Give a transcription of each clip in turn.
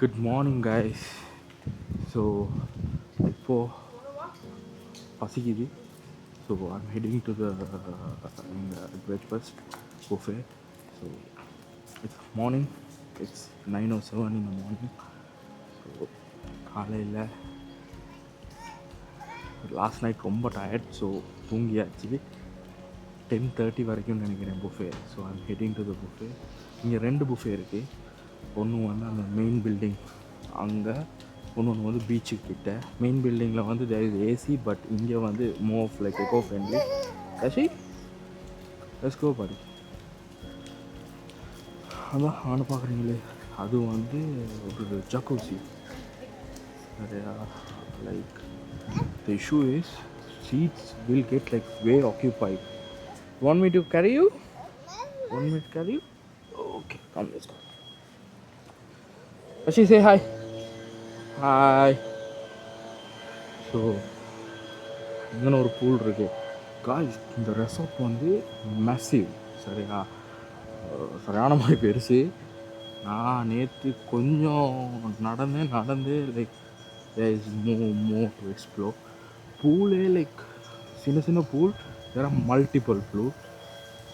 Good morning, guys. So, இப்போ பசிக்குது. So, I'm heading to the breakfast buffet. So, it's morning. It's 9:07 in the morning. So, காலையில் last night ரொம்ப tired. So தூங்கியாச்சு. 10:30 வரைக்கும் நினைக்கிறேன் buffet. So I'm heading to the buffet. இங்கே 2 buffet இருக்குது. ஒன்று வந்து அந்த மெயின் பில்டிங் அங்கே, ஒன்று வந்து பீச்சுக்கு கிட்ட. மெயின் பில்டிங்கில் வந்து தேர் இஸ் ஏசி, பட் இங்கே வந்து more like eco friendly. Rashi let's go buddy. அதான் ஆன பார்க்குறீங்களே, அது வந்து ஒரு ஜக்கூசி. சரியா? Like the issue is seats will get like way occupied. Want me to carry you? Want me to carry you? Okay, come, let's go. Rashid, say hi. Hi. So இங்கே ஒரு pool இருக்கு. Guys, இந்த resort வந்து massive. சரியா? சரியான மாதிரி பெருசு. நான் நேற்று கொஞ்சம் நடந்து like there is more to explore. பூலே லைக் சின்ன pool, there are multiple pool.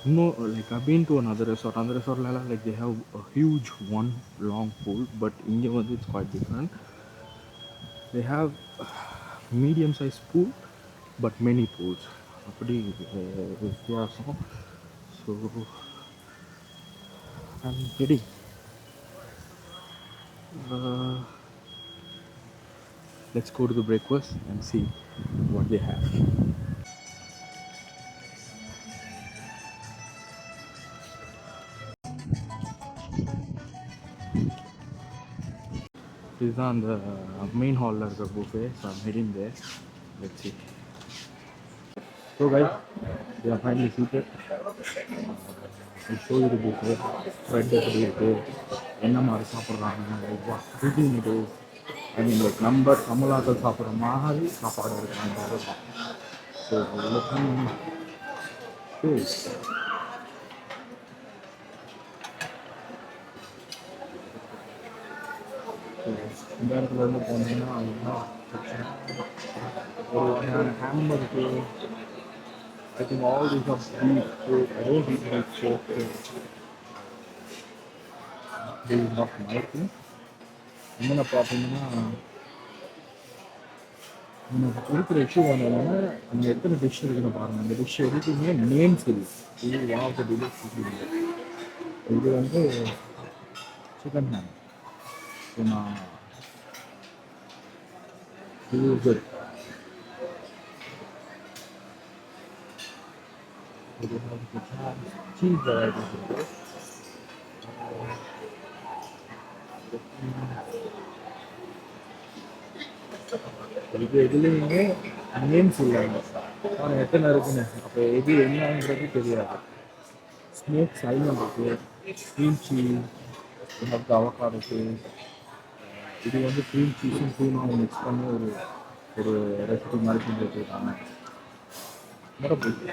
இன்னும் like I've been to another resort. அந்த ரெசார்ட்லலாம் like they have a huge one long pool, but இங்கே வந்து it's quite different. They have medium size pool but many pools. அப்படி வித்தியாசம். So I'm ready. Let's go to the breakfast and see what they have. இதுதான் அந்த main ஹாலில் இருக்கிற buffet. So I'm heading there. Let's see. So guys, we are finally seated. I'll show you the buffet. Bread எப்படி இருக்குது, என்ன மாதிரி சாப்பிட்றாங்க, like what cooking இது. ஐ மீன் லைக் நம்ம தமிழாக்கள் சாப்பிட்ற மாதிரி சாப்பாடு இருக்கிறாங்க. ஸோ இந்த இடத்துல இருந்து போனீங்கன்னா ஒரு வகையான ஹேம்பர்க்கு, I think all these are beef food. I don't eat beef pork. This is not my thing. இன்னும் பார்த்தீங்கன்னா எனக்கு இருக்கிற இஷ்யூ வந்ததுனால அங்கே எத்தனை டிஷ் இருக்குன்னு பாருங்கள். அந்த டிஷ் எதுக்குமே நேம்ஸ் இல்லை. இது ஒன் ஆஃப் த டிஷ். இது வந்து சிக்கன் ஹேம். ஸோ நான் இது குட். இது சீஸ் வெரைட்டிஸ் இருக்குது. இது எதுலேயுமே நேம்ஸ் இல்லைங்க. ஆனால் எத்தனை இருக்குன்னு அப்போ எது என்னங்கிறது தெரியாது. ஸ்மோக் சைலண்ட் இருக்குது, க்ரீம் சீஸ், அவக்காடோ இருக்குது. இது வந்து க்ரீம் சீஸும் டூனாவும் மிக்ஸ் பண்ணி ஒரு ரெசிபி மாதிரி செஞ்சு வச்சுருக்காங்க.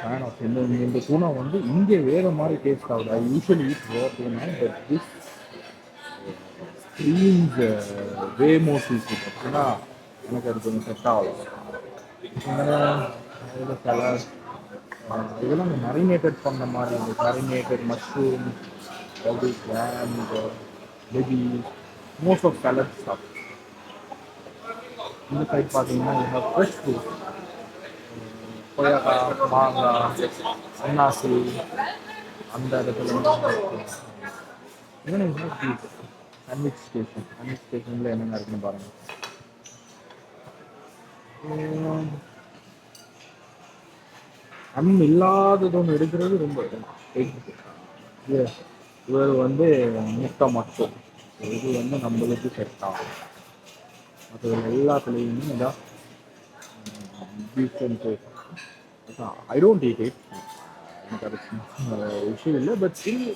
ஃபேன் ஆஃப் இந்த டூனா வந்து இங்கே வேறு மாதிரி டேஸ்ட் ஆகுது. I usually eat raw tuna, but this screens way more seafood. அப்படின்னா எனக்கு அது கொஞ்சம் செட் ஆகலாம். இதில் சலாட், இதெல்லாம் இந்த மேரினேட்டட் பண்ண மாதிரி, இந்த marinated mushroom, all this lamb, veggies, most of salad stuff. இந்த சைட் பார்த்தீங்கன்னா you have fresh fruit, கொய்யாக்காய், மாங்காய், அன்னாசி. அந்த இடத்துல இன்னும் சாண்ட்விச் ஸ்டேஷனில் என்னென்ன இருக்குன்னு பாருங்கள். இல்லாதது ஒன்று எடுக்கிறது ரொம்ப இவர் வந்து முட்டை மட்டும். இது வந்து நம்மளுக்கு செட் ஆகும். மற்ற எல்லாத்துலேயுமே இதான் beef and I don't eat it. எனக்கு அது விஷயம் இல்லை. பட் ஸ்டில்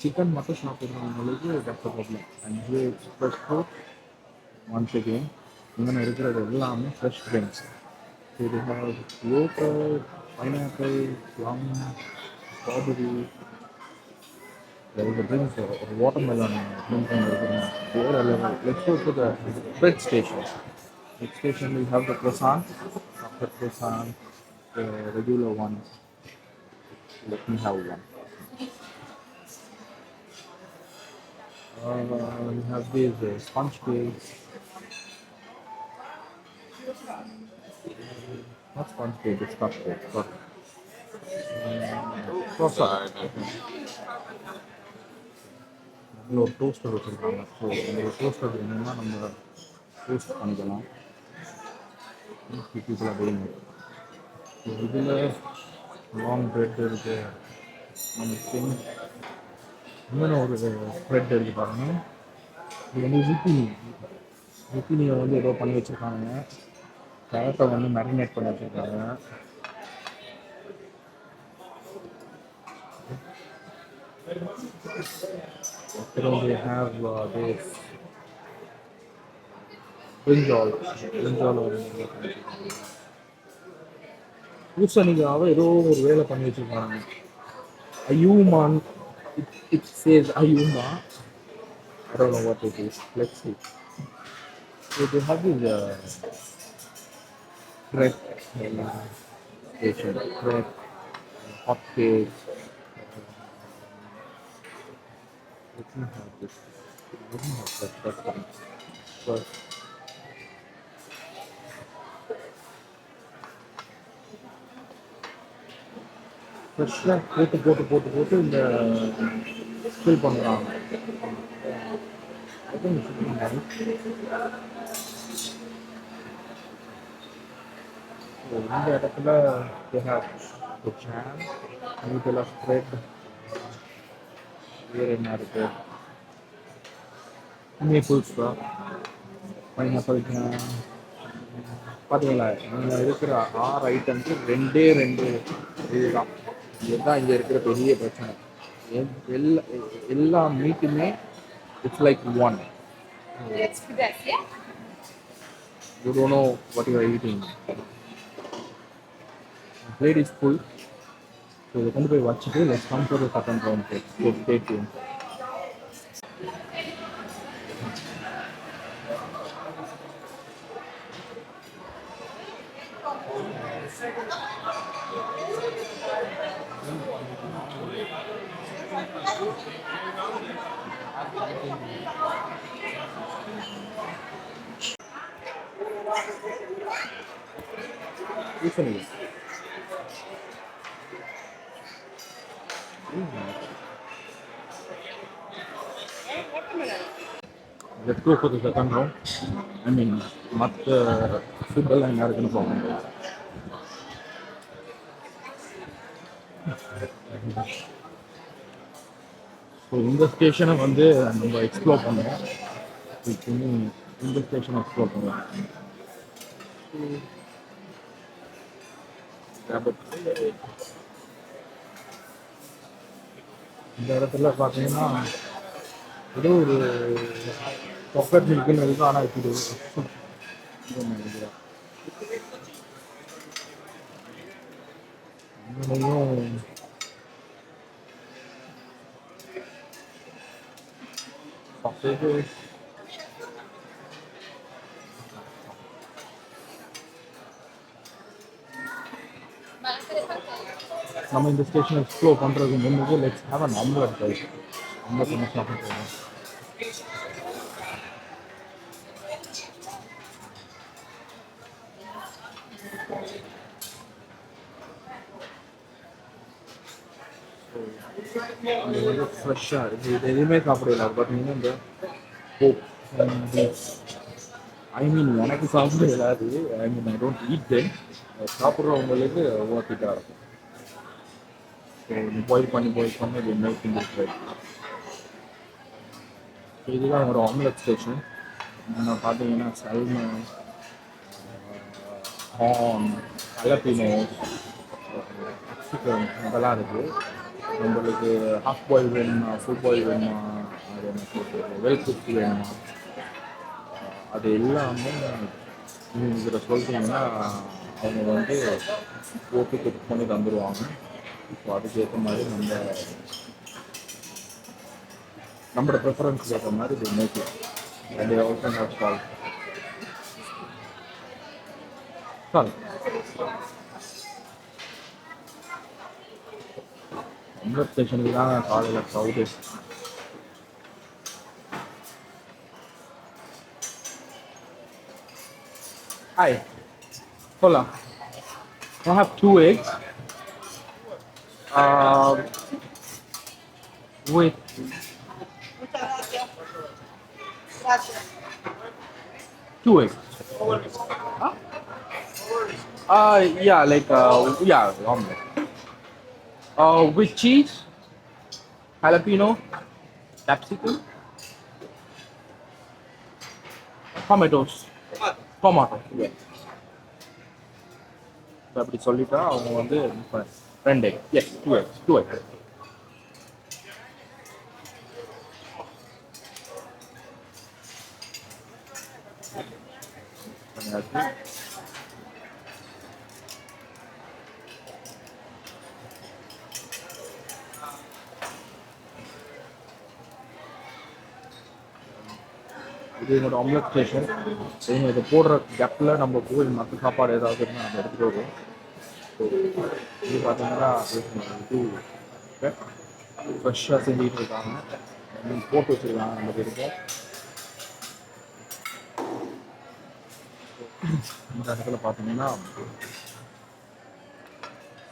சிக்கன் மட்டும் சாப்பிட்றவங்களுக்கு that's a problem. And here it's fresh fruit. Once again இங்கே இருக்கிறது எல்லாமே ஃப்ரெஷ் ட்ரிங்க்ஸ். இது yogurt, pineapple, plum, strawberry. There is a drink, a watermelon drink. another level. Let's go to the bread station. Bread station we have the croissant, chocolate croissant, the regular one. Let me have one. We have these sponge cakes, not sponge cake, it's cupcake. But croissant. இதில் ஒரு toaster வச்சுருக்காங்க. So இந்த toaster வேணும்னா நம்ம toast பண்ணிக்கலாம். People வேணும். So இதில் long bread இருக்குது. நமக்கு இன்னொன்று ஒரு ப்ரெட் இருக்குது பாருங்க. இது வந்து ஜுக்கினியை வந்து ஏதோ பண்ணி வச்சுருக்காங்க. கேரட்டை வந்து மேரினேட் பண்ணி வச்சுருக்காங்க. அப்புறம் they have this brinjal பூசணிக்காவை ஏதோ ஒரு வேலை பண்ணி வச்சுருக்காங்க. Ayuman, it says Ayuma. I don't know what it is. Let's see. So they have this bread station, bread, hot cakes. Let me have this. Let me have that one. First. ஃப்ரெஷ்ஷாக போட்டு இந்த fill பண்ணுறாங்க. இந்த இடத்துல jam, நியூட்ரலா spread, வேறு என்ன இருக்கு, maple stock, pineapple jam. பார்த்தீங்களா, இங்கே இருக்கிற 6 ஐட்டம்க்கு 2 இதுதான். இதுதான் இங்கே இருக்கிற பெரிய பிரச்சனை. எல்லா மீட்டுமே it's like one. You don't know what you are eating. The plate is full. So we're going to be watching it. Let's come for the second round plate. So stay tuned. Listen to this. Let's go for the second round. I mean, மற்ற ஃபுட்டெல்லாம் என்ன இருக்குன்னு பார்க்கணும். So இந்த ஸ்டேஷனை வந்து நம்ம explore பண்ணுவோம். இந்த ஸ்டேஷனை எக்ஸ்ப்ளோர் பண்ணுவோம். இந்த இடத்துல பார்த்தீங்கன்னா ஏதோ ஒரு சாக்லேட் மில்க்குன்னு இருக்கு. ஆனால் இருக்குது நினைக்கிறேன். இன்னும் நம்ம இந்த ஸ்டேஷனை எக்ஸ்ப்ளோர் பண்ணுறதுக்கு முன்னாடி let's have an omelette rice. Omelette என்ன சாப்பிட்டு ஃப்ரெஷ்ஷாக இது எதுவுமே சாப்பிடல. பட் நீங்கள் இந்த ஐ மீன் எனக்கு சாப்பிட இல்லாது. ஐ மீன் ஐ டோன்ட் ஈட் தென். சாப்பிட்றவங்களுக்கு ஓட்டிட்டாக இருக்கும். ஸோ பாயில் பண்ணி இது மேக்கிங் இருக்கு. ஸோ இதுதான் ஒரு ஆம்லெட் ஸ்டேஷன். நான் பார்த்தீங்கன்னா சல்மன், ஹார்ன், ஜலபினோஸ், சிக்கன் இதெல்லாம் இருக்குது. நம்மளுக்கு ஹாஃப் பாயில் வேணுமா, ஃபுல் பாயில் வேணுமா, அது என்ன சொல்கிறது, வெல் குக் வேணுமா, அது எல்லாமே இதில் சொல்லிட்டீங்கன்னா அவங்க வந்து போட்டு குக் பண்ணி தந்துடுவாங்க. ஸோ அதுக்கேற்ற மாதிரி நம்மளோட ப்ரிஃபரன்ஸுக்கு ஏற்ற மாதிரி இது make And they also have salt. Salt. Omelette ஸ்டேஷனுக்கு தான் காலையில் crowd. Hi. Hola. I have 2 eggs. Uh, with two eggs. Huh? Yeah, like yeah, omelette. With cheese, jalapeno, capsicum, tomatoes, tomato. Yeah. அப்படி சொல்லிட்டா அவங்க வந்து 2 egg. Yes, 2 eggs. 2 eggs. இது என்னோட omelette station. இவங்க இதை போடுற கேப்பில் நம்ம போய் மற்ற சாப்பாடு ஏதாவது இருந்தால் நம்ம எடுத்துகிட்டு வருவோம். ஸோ இது பார்த்தீங்கன்னா இது ஃப்ரெஷ்ஷாக செஞ்சுக்கிட்டு இருக்காங்க. போட்டு வச்சுருக்காங்க நம்ம பேருக்கு. இந்த இடத்துல பார்த்தீங்கன்னா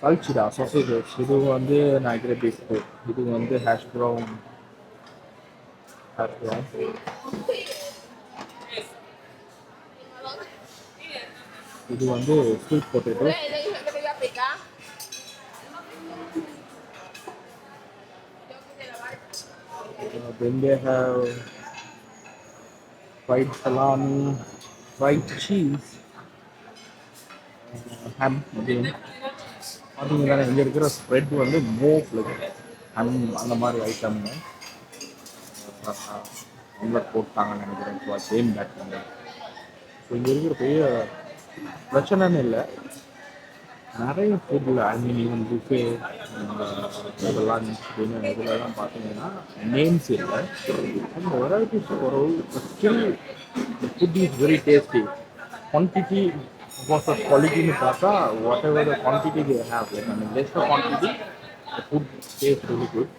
கல்ச்சிடா சொசைட்டிஸ், இது வந்து நைட்ரே பீஃப், இது வந்து ஹேஷ் ப்ரௌன். இது வந்து sweet potato. Then they have fried salami, fried cheese, ham. பார்த்தீங்கன்னா இங்கே இருக்கிற ஸ்ப்ரெட் வந்து மோஃப்ல அந்த மாதிரி ஐட்டம்ங்க ஆம்லெட் போட்டாங்கன்னு நினைக்கிறேன். So same batch. ஸோ இங்கே இருக்கிற பெரிய பிரச்சனைன்னு இல்லை, நிறைய ஃபுட்டில் ஐ மீன் ஈவன் புஃபே இதெல்லாம் டின்னர் இதெல்லாம் பார்த்தீங்கன்னா நேம்ஸ் இல்லை, அந்த வெரைட்டிஸ் ஒரு still food is very tasty. Quantity versus குவாலிட்டின்னு பார்த்தா what ever the quantity they have, like I mean less the quantity the food taste very good.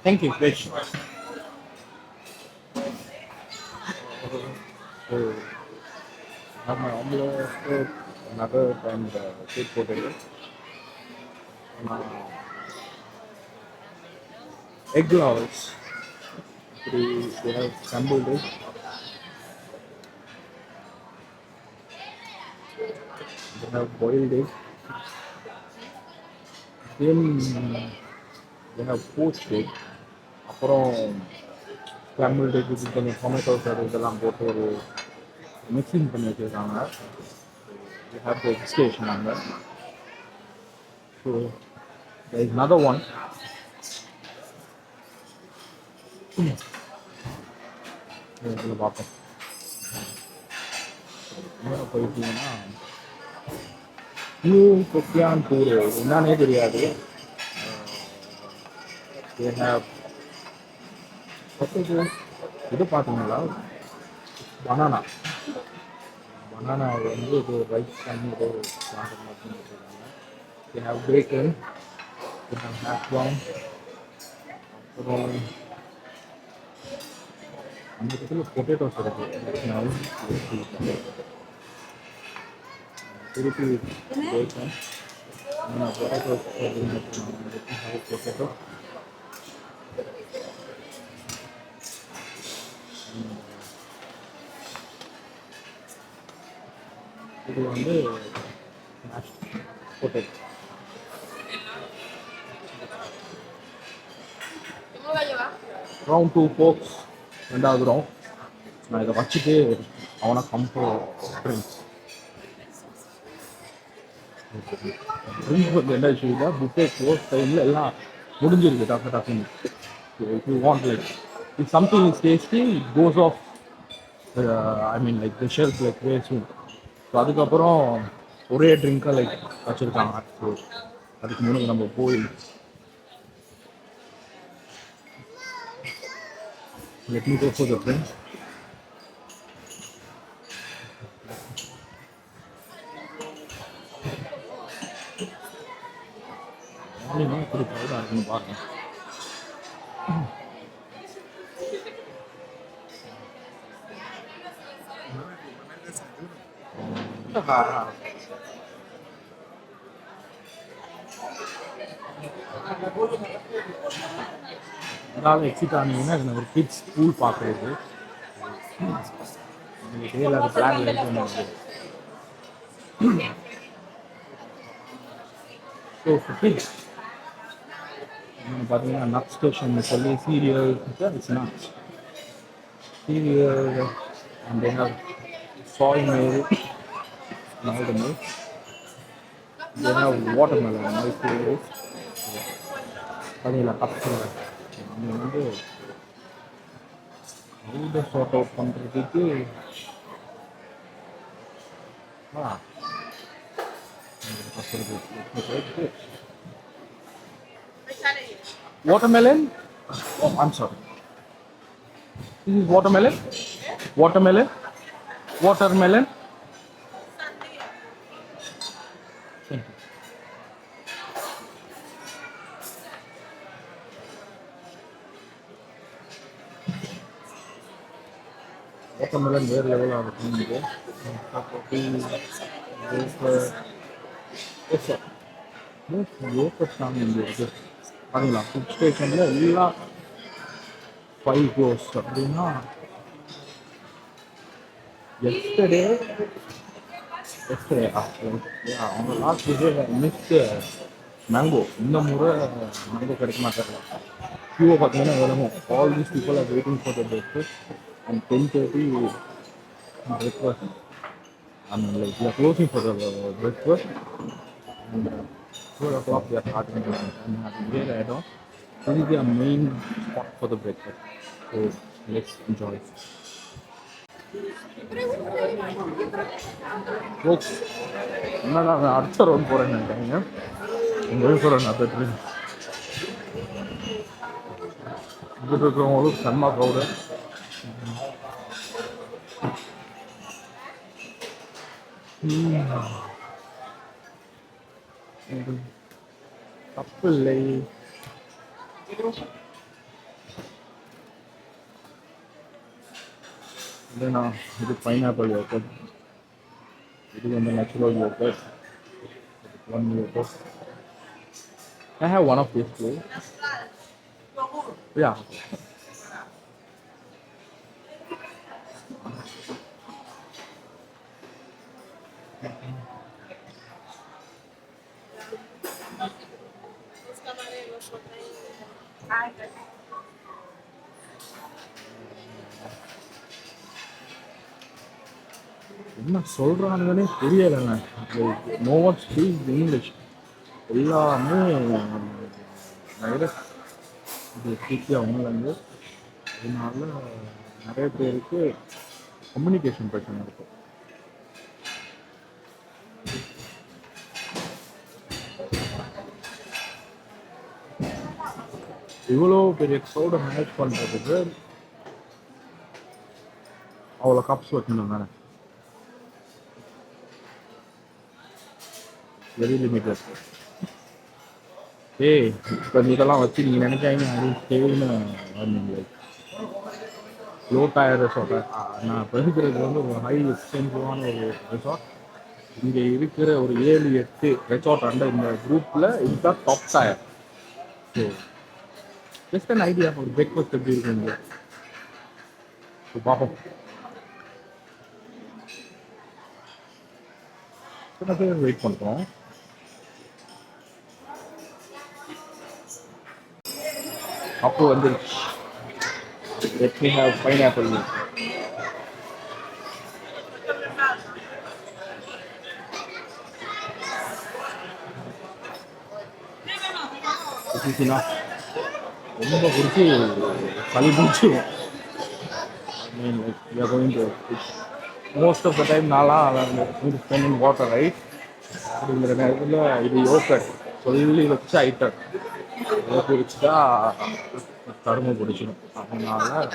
Thank you, Krish. So, I have my omelette, nugget, and sweet potato. Egg rolls. They have scrambled egg. They have boiled egg. Then they have poached egg. அப்புறம் scrambled egg கொஞ்சம் tomato சார் இதெல்லாம் போட்டு ஒரு mixing பண்ணி வச்சுருக்காங்க. We have the egg station அங்கே. So there is another one. இதில் பார்ப்போம். நேரம் போயிட்டீங்கன்னா நியூ கொக்கியான் டூர் என்னன்னே தெரியாது. They have இது பார்த்தீங்களா, பனானா வந்து இது ரைஸ் பண்ணி ஏதோ பிளான்ட் மாதிரி வச்சுருக்காங்க. They have bacon, they have hash brown. அப்புறம் அந்த இடத்துல பொட்டேட்டோஸ் இருக்குது. திருப்பி பேக்கன் பொட்டேட்டோஸ் பொட்டேட்டோ. இது வந்து பொட்டேட்டோ. ரவுண்ட் 2 forks, ரெண்டாவது ரவுண்ட். நான் இதை வச்சுட்டு அவனை ட்ரிங்க்ஸ் வந்து என்ன விஷயம்னா புஃபே க்ளோஸ் டைமில் எல்லாம் முடிஞ்சிருக்கு டக்குன்னு. If you want like if something is tasty it goes off I mean like the shelf like very soon. So அதுக்கப்புறம் ஒரே ட்ரிங்காக லைக் வச்சுருக்காங்க. ஸோ அதுக்கு முன்னாடி நம்ம போய் let me go for the drink. Morning இப்படி க்ரௌடாக இருக்குன்னு பாருங்க. அதாவது எக்ஸிட் ஆனீங்கன்னா இதில் ஒரு கிட்ஸ் ஸ்கூல் பார்க்குறது உங்களுக்கு தெரியல. அது பிளான் இருக்கு. ஸோ கிட்ஸ் பார்த்தீங்கன்னா நட் ஸ்டேஷன் சொல்லி serial it's nuts serial and என்ன soy milk, mild milk. They have watermelon, milk flavors. Vanilla cups. நம்ம வந்து ரூட்டை சார்ட் அவுட் பண்ணுறதுக்கு watermelon. Oh, I'm sorry. This is watermelon. Watermelon. Watermelon. Thank you. Watermelon வேறு லெவலாக இருக்கும். இது வேப்பர் சாங் இங்கே இருக்குது. பாருங்களா, ஃபுட் ஸ்டேஷனில் எல்லாம் 5 crores அப்படின்னா yesterday அவங்க லாஸ்ட் டே மிஸ்ட் மேங்கோ. இந்த முறை மேங்கோ கிடைக்க மாட்டாங்க. கியூவை பார்த்தீங்கன்னா வேணுமோ all these people are waiting for the breakfast and 10:30 breakfast. I mean, like we are closing for the breakfast and 12 o'clock we are starting and having here I don't. This is the main spot for the breakfast. So let's enjoy. Folks, நான் அடுத்த road போகிறேன்னு நினைக்கிறேங்க. உங்கள் போகிறேன் நான் பெற்று இங்கிட்டு இருக்கிறவங்களும் செம்ம க்ரௌடு. தப்பு இல்லை. இல்லைண்ணா, இது பைனாப்பிள் யோகர்ட், இது வந்து natural yoghurt, one yoghurt. I have one of these too. Yeah. என்ன சொல்கிறானுங்கன்னே புரியலைங்க. No one speaks English. எல்லாமே நிறைய இது ஸ்பீக் அவங்கலேருந்து. அதனால நிறைய பேருக்கு கம்யூனிகேஷன் பிரச்சனை இருக்கும். இவ்வளோ பெரிய க்ரௌடை மேனேஜ் பண்ணுறதுக்கு அவ்வளோ கப்ஸ் வைக்கணும் தானே. Very limited. ஏய், இப்போ இதெல்லாம் வச்சு நீங்கள் நினைக்காங்க அது தேவைன்னு லைக் லோ டயர் ரெசார்ட். நான் இப்போ இருக்கிறது வந்து ஒரு ஹை எக்ஸ்பென்சிவான ஒரு ரெசார்ட். இங்கே இருக்கிற ஒரு 7-8 ரெசார்ட் அண்டர் இந்த குரூப்பில் இதுதான் top tier. So just an idea ஒரு பிரேக்ஃபாஸ்ட் எப்படி இருக்குங்க. ஸோ பார்ப்போம். சில பேர் வெயிட் பண்ணுறோம். அப்போ வந்துருச்சு. Let me have pineapple milk. This is enough. ரொம்ப குடிச்சு சளி பிடிச்சிடும். I mean, like we are going to most of the time நான்லாம் spend in water, right? அப்படிங்கிற நேரத்தில் இது யோகட் சொல்லி வச்ச ஐட்டம் இதை பிடிச்சிட்டா கருமை பிடிச்சிடும். அதனால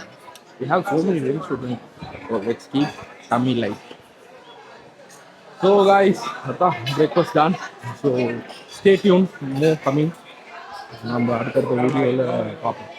we have so many drinks to drink. So let's keep tummy light. So guys, அதான் breakfast done. So stay tuned, more coming. நம்ம அடுத்தடுத்த வீடியோவில் பார்ப்போம்.